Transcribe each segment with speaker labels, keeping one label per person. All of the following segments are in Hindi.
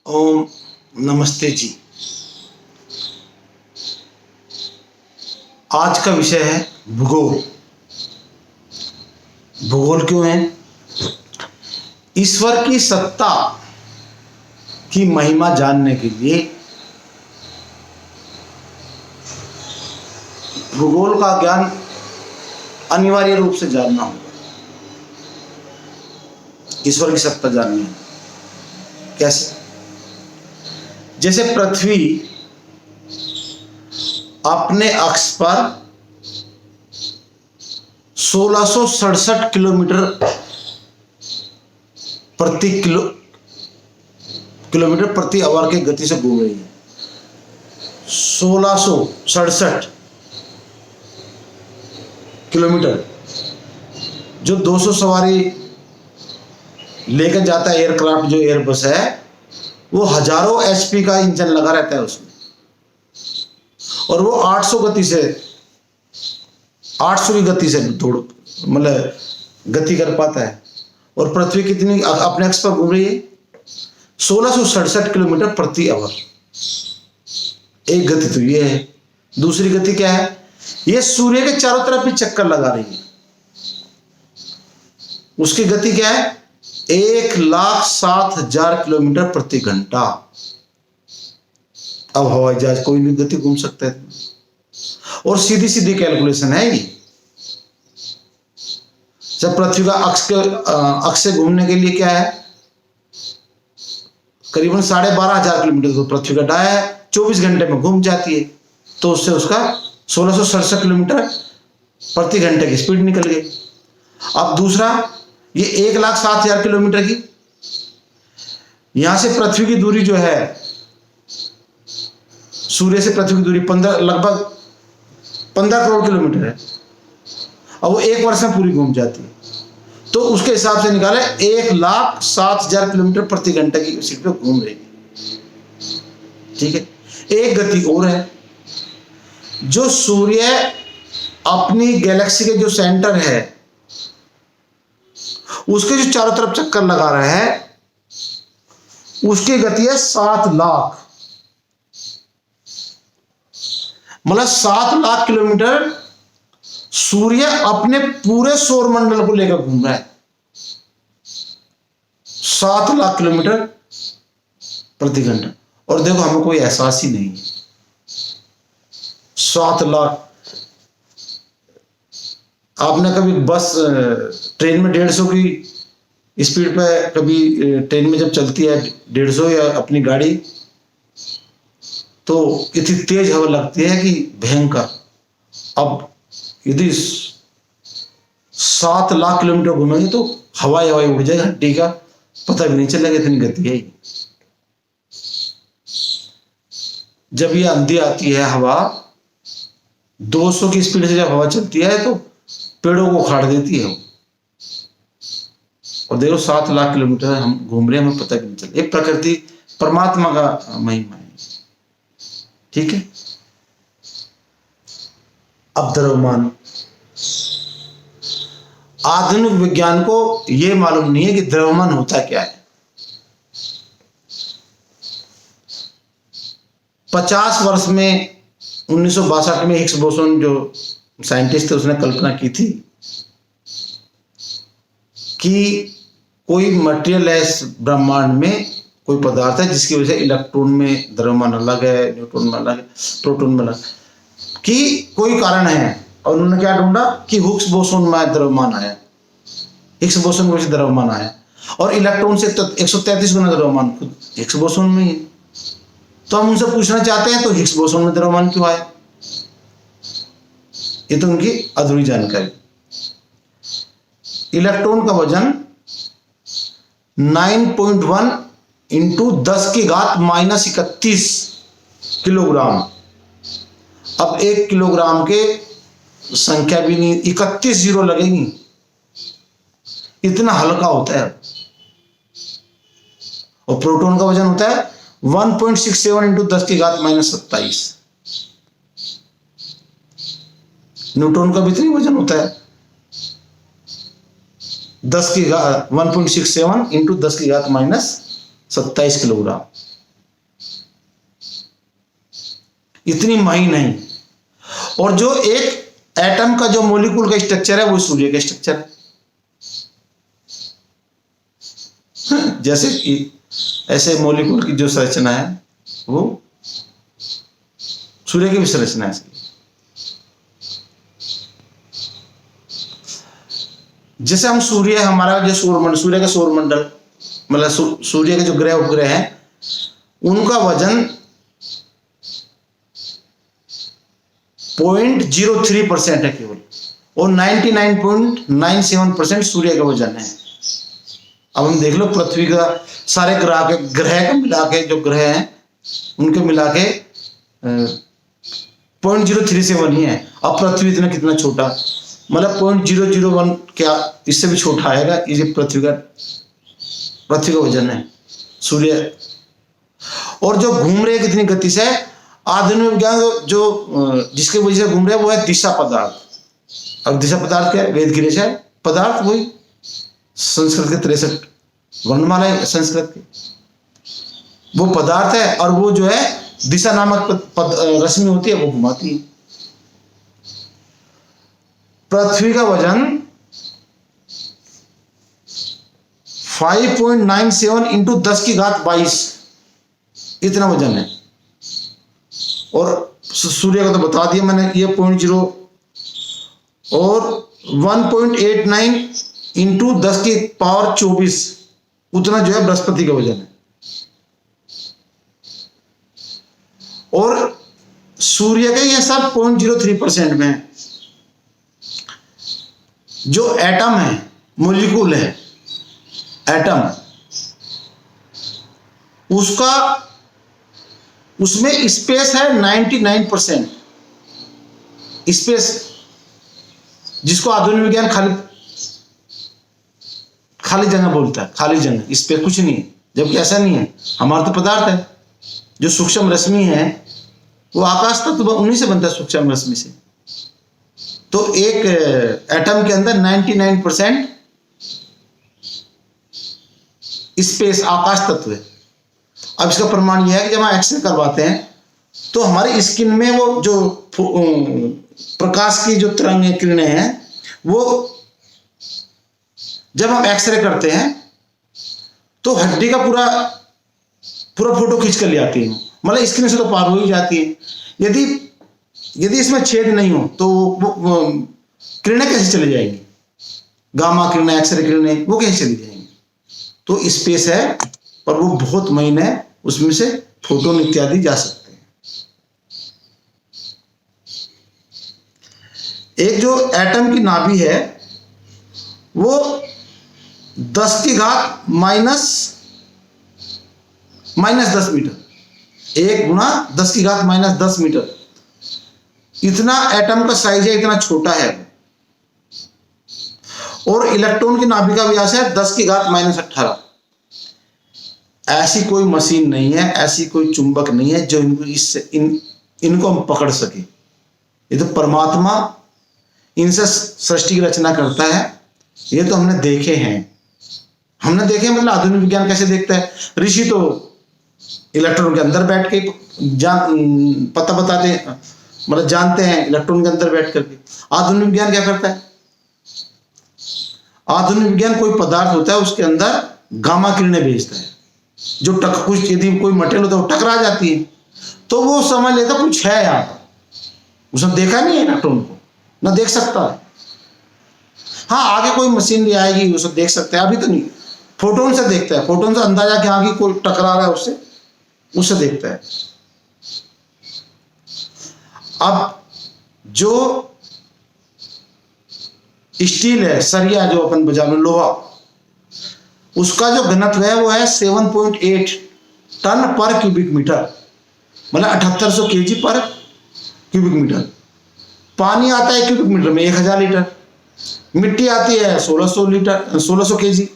Speaker 1: ओम नमस्ते जी। आज का विषय है भूगोल। भूगोल क्यों है? ईश्वर की सत्ता की महिमा जानने के लिए भूगोल का ज्ञान अनिवार्य रूप से जानना होगा। ईश्वर की सत्ता जाननी है। कैसे? जैसे पृथ्वी अपने अक्ष पर 1667 किलोमीटर प्रति आवर की गति से घूम रही है। 1667 किलोमीटर, जो 200 सवारी लेकर जाता है एयरक्राफ्ट, जो एयरबस है, वो हजारों एचपी का इंजन लगा रहता है उसमें, और वो 800 की गति से दौड़ गति कर पाता है। और पृथ्वी कितनी अपने अक्ष पर घूम रही है? 1667 किलोमीटर प्रति आवर। एक गति तो ये है। दूसरी गति क्या है? ये सूर्य के चारों तरफ ही चक्कर लगा रही है। उसकी गति क्या है? 1,07,000 किलोमीटर प्रति घंटा। अब हवाई जहाज कोई भी गति घूम सकता है, और सीधी सीधी कैलकुलेशन है ये। जब पृथ्वी का अक्ष से घूमने के लिए क्या है, करीबन 12,500 किलोमीटर, तो पृथ्वी का डाया है 24 घंटे में घूम जाती है, तो उससे उसका 1667 किलोमीटर प्रति घंटे की स्पीड निकल गई। अब दूसरा, ये 1,07,000 किलोमीटर की, यहां से पृथ्वी की दूरी जो है, सूर्य से पृथ्वी की दूरी लगभग 15 करोड़ किलोमीटर है। अब वो एक वर्ष में पूरी घूम जाती है, तो उसके हिसाब से निकाले 1,07,000 किलोमीटर प्रति घंटे की स्पीड पे घूम रही है। ठीक है। एक गति और है, जो सूर्य अपनी गैलेक्सी के जो सेंटर है उसके जो चारों तरफ चक्कर लगा रहा है, उसकी गति है 7 लाख, मतलब 7 लाख किलोमीटर सूर्य अपने पूरे सौर मंडल को लेकर घूम रहा है। 7 लाख किलोमीटर प्रति घंटा। और देखो, हमें कोई एहसास ही नहीं है। 7 लाख। आपने कभी ट्रेन में 150 की स्पीड पे, कभी ट्रेन में जब चलती है 150 या अपनी गाड़ी, तो इतनी तेज हवा लगती है कि भयंकर। अब यदि 7 लाख किलोमीटर घूमेंगे तो हवाई उड़ जाएगा, हड्डी का पता भी नहीं चलेगा, इतनी गति है। जब ये आंधी आती है, हवा 200 की स्पीड से जब हवा चलती है तो पेड़ों को उखाड़ देती है। और देखो, 7 लाख किलोमीटर हम घूम रहे हैं, हमें पता भी नहीं चलता। ये प्रकृति, परमात्मा का महिमा है। ठीक है। अब द्रव्यमान। आधुनिक विज्ञान को यह मालूम नहीं है कि द्रव्यमान होता क्या है। 50 वर्ष में 1962 में हिग्स बोसोन जो साइंटिस्ट थे, उसने कल्पना की थी कि कोई मटेरियल है इस ब्रह्मांड में, कोई पदार्थ है जिसकी वजह से इलेक्ट्रॉन में द्रव्यमान अलग है, न्यूट्रॉन में अलग है, प्रोटॉन में अलग, कि कोई कारण है। और उन्होंने क्या ढूंढा कि हिग्स बोसोन में द्रव्यमान आया, हिग्स बोसोन की वजह से द्रव्यमान आया। और इलेक्ट्रॉन से 133 गुना द्रव्यमान खुद हिग्स बोसोन में ही। तो हम उनसे पूछना चाहते हैं, तो हिग्स बोसोन में द्रव्यमान क्यों आया? ये तो उनकी अधूरी जानकारी। इलेक्ट्रॉन का वजन 9.1 इंटू 10⁻⁻31 किलोग्राम। अब 1 किलोग्राम के संख्या भी नहीं, 31 जीरो लगेंगी, इतना हल्का होता है। और प्रोटॉन का वजन होता है 1.67 इंटू 10⁻⁻27। न्यूट्रॉन का भी इतना वजन होता है 1.67 इंटू 10⁻⁻27 किलोग्राम। इतनी महीन नहीं। और जो एक एटम का जो मॉलिक्यूल का स्ट्रक्चर है वो सूर्य का स्ट्रक्चर है। जैसे ऐसे मॉलिक्यूल की जो संरचना है वो सूर्य की भी संरचना है। जैसे हम सूर्य, हमारा जो सौरमंडल, सूर्य का सौरमंडल मतलब सूर्य के जो ग्रह उपग्रह हैं उनका वजन 0.03% है केवल, और 99.97% सूर्य का वजन है। अब हम देख लो पृथ्वी का सारे ग्रह का मिला के, जो ग्रह हैं उनके मिला के 0.037 ही है। अब पृथ्वी इतना कितना छोटा, मतलब 0.001 क्या इससे भी छोटा आएगा। ये पृथ्वी का वजन है सूर्य। और जो घूम रहे कितनी गति से, आधुनिक विज्ञान जो जिसके वजह से घूम रहे वो है दिशा पदार्थ। अब दिशा पदार्थ क्या है? वेद गिरीश है पदार्थ, वही संस्कृत के 63 वर्णमाला है संस्कृत के, वो पदार्थ है। और वो जो है दिशा नामक रश्मि होती है वो घुमाती है। पृथ्वी का वजन 5.97 इंटू 10⁻22 इतना वजन है। और सूर्य का तो बता दिया मैंने, ये 0.0 और 1.89 इंटू 10⁻24 उतना जो है बृहस्पति का वजन है। और सूर्य के ये सब 0.03% में है। जो एटम है, मॉलिक्यूल है एटम, उसमें स्पेस है 99%। स्पेस जिसको आधुनिक विज्ञान खाली जगह बोलता है, खाली जगह, इस पे कुछ नहीं है। जबकि ऐसा नहीं है, हमारा तो पदार्थ है। जो सूक्ष्म रश्मि है वो आकाश तत्व उन्हीं से बनता है, सूक्ष्म रश्मि से। तो एक एटम के अंदर 99% स्पेस आकाश तत्व है। अब इसका प्रमाण यह है कि जब हम एक्सरे करवाते हैं तो हमारी स्किन में वो जो प्रकाश की जो तरंग किरणें हैं वो जब हम एक्सरे करते हैं तो हड्डी का पूरा फोटो खींच कर ले आती है, मतलब स्किन से तो पार हो ही जाती है। यदि इसमें छेद नहीं हो तो वो किरणें कैसे चली जाएंगी? गामा किरणें, एक्सरे किरणें वो कैसे चली जाएंगी? तो स्पेस है पर वो बहुत महीन है, उसमें से फोटोन इत्यादि जा सकते हैं। एक जो एटम की नाभि है वो 10⁻−10 मीटर, 1 × 10⁻−10 मीटर इतना एटम का साइज है, इतना छोटा है। और इलेक्ट्रॉन की नाभि का व्यास है 10⁻−18। ऐसी कोई मशीन नहीं है, ऐसी कोई चुंबक नहीं है जो इनको हम पकड़ सके। ये तो परमात्मा इनसे सृष्टि की रचना करता है। ये तो हमने देखे हैं, मतलब आधुनिक विज्ञान कैसे देखता है। ऋषि तो इलेक्ट्रॉन के अंदर बैठ के पता बताते हैं, मतलब जानते हैं इलेक्ट्रॉन के अंदर बैठ करके। आधुनिक विज्ञान क्या करता है? आधुनिक विज्ञान कोई पदार्थ होता है उसके अंदर गामा किरणें भेजता है, जो कुछ यदि कोई मटेरियल होता है वो टकरा जाती है तो वो समझ लेता कुछ है यहाँ पर। उसने देखा नहीं है इलेक्ट्रॉन को, ना देख सकता है। हाँ, आगे कोई मशीन भी आएगी उसे देख सकता है, अभी तो नहीं। फोटोन से देखता है, फोटोन से अंदाजा कि आगे कोई टकरा रहा है उससे देखता है। अब जो स्टील है, सरिया जो अपन बाजार में लोहा, उसका जो घनत्व है वो है 7.8 टन पर क्यूबिक मीटर, मतलब 7800 kg पर क्यूबिक मीटर। पानी आता है क्यूबिक मीटर में 1000 लीटर, मिट्टी आती है 1600 kg,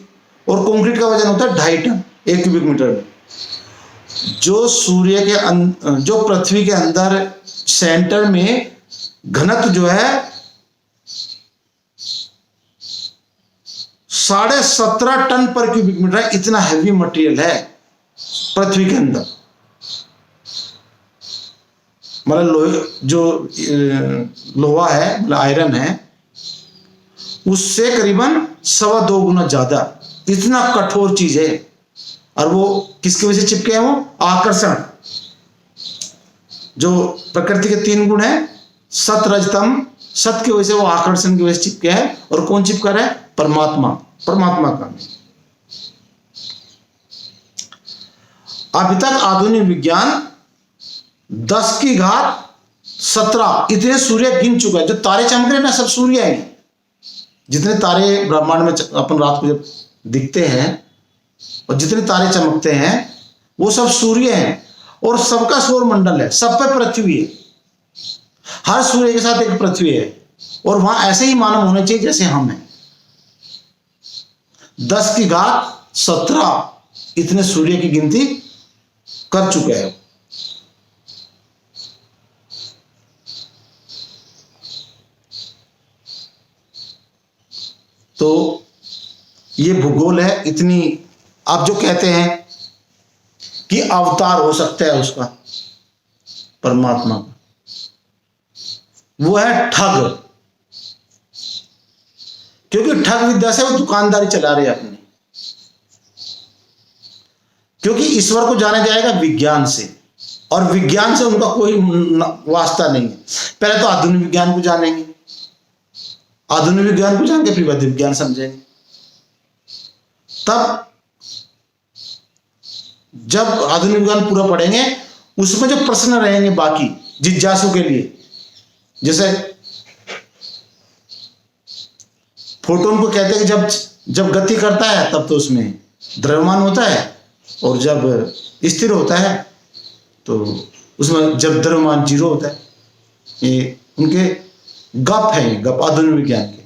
Speaker 1: और कंक्रीट का वजन होता है 2.5 टन 1 क्यूबिक मीटर में। जो पृथ्वी के अंदर सेंटर में घनत्व जो है 17.5 टन पर क्यूबिक मीटर, इतना हैवी मटेरियल है पृथ्वी के अंदर। मतलब लोहे जो लोहा है मतलब आयरन है उससे करीबन 2.25 गुना ज्यादा, इतना कठोर चीज है। और वो किसकी वजह से चिपके हैं? वो आकर्षण, जो प्रकृति के 3 गुण है सत रज तम, सत की वजह से वो आकर्षण की वजह से चिपके है। और कौन चिपका रहा है? परमात्मा, परमात्मा का। अभी तक आधुनिक विज्ञान 10⁻17 इतने सूर्य गिन चुका है। जो तारे चमक रहे हैं ना सब सूर्य हैं। जितने तारे ब्रह्मांड में अपन रात को जब दिखते हैं और जितने तारे चमकते हैं वो सब सूर्य हैं। और सबका सौर मंडल है, सब पे पृथ्वी है। हर सूर्य के साथ एक पृथ्वी है। और वहां ऐसे ही मानव होने चाहिए जैसे हम हैं। 10⁻17 इतने सूर्य की गिनती कर चुके हैं। तो ये भूगोल है। इतनी आप जो कहते हैं कि अवतार हो सकता है उसका परमात्मा का, वो है ठग। क्योंकि ठग विद्या से वो दुकानदारी चला रहे अपनी। क्योंकि ईश्वर को जाना जाएगा विज्ञान से, और विज्ञान से उनका कोई वास्ता नहीं है। पहले तो आधुनिक विज्ञान को जानेंगे, आधुनिक विज्ञान को जान के फिर वैदिक विज्ञान समझेंगे। तब जब आधुनिक विज्ञान पूरा पढ़ेंगे उसमें जो प्रश्न रहेंगे बाकी जिज्ञासु के लिए, जैसे फोटोन को कहते हैं कि जब गति करता है तब तो उसमें द्रव्यमान होता है, और जब स्थिर होता है तो उसमें जब द्रव्यमान 0 होता है। ये उनके गप है, गप आधुनिक विज्ञान के।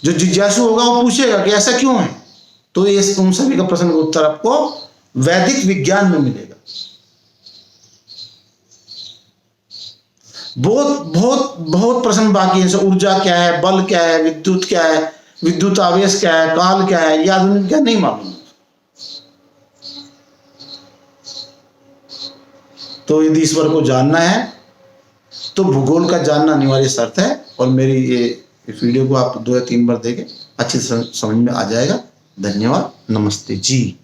Speaker 1: जो जिज्ञासु होगा वो पूछेगा कि ऐसा क्यों है, तो ये उन सभी का प्रश्न का उत्तर आपको वैदिक विज्ञान में मिलेगा। बहुत बहुत बहुत प्रश्न बाकी है। ऊर्जा क्या है, बल क्या है, विद्युत क्या है, विद्युत आवेश क्या है, काल क्या है, ये आधुनिक विज्ञान नहीं मालूम। तो यदि ईश्वर को जानना है तो भूगोल का जानना अनिवार्य शर्त है। और मेरी ये वीडियो को आप 2 या 3 बार देखें, अच्छी समझ में आ जाएगा। धन्यवाद, नमस्ते जी।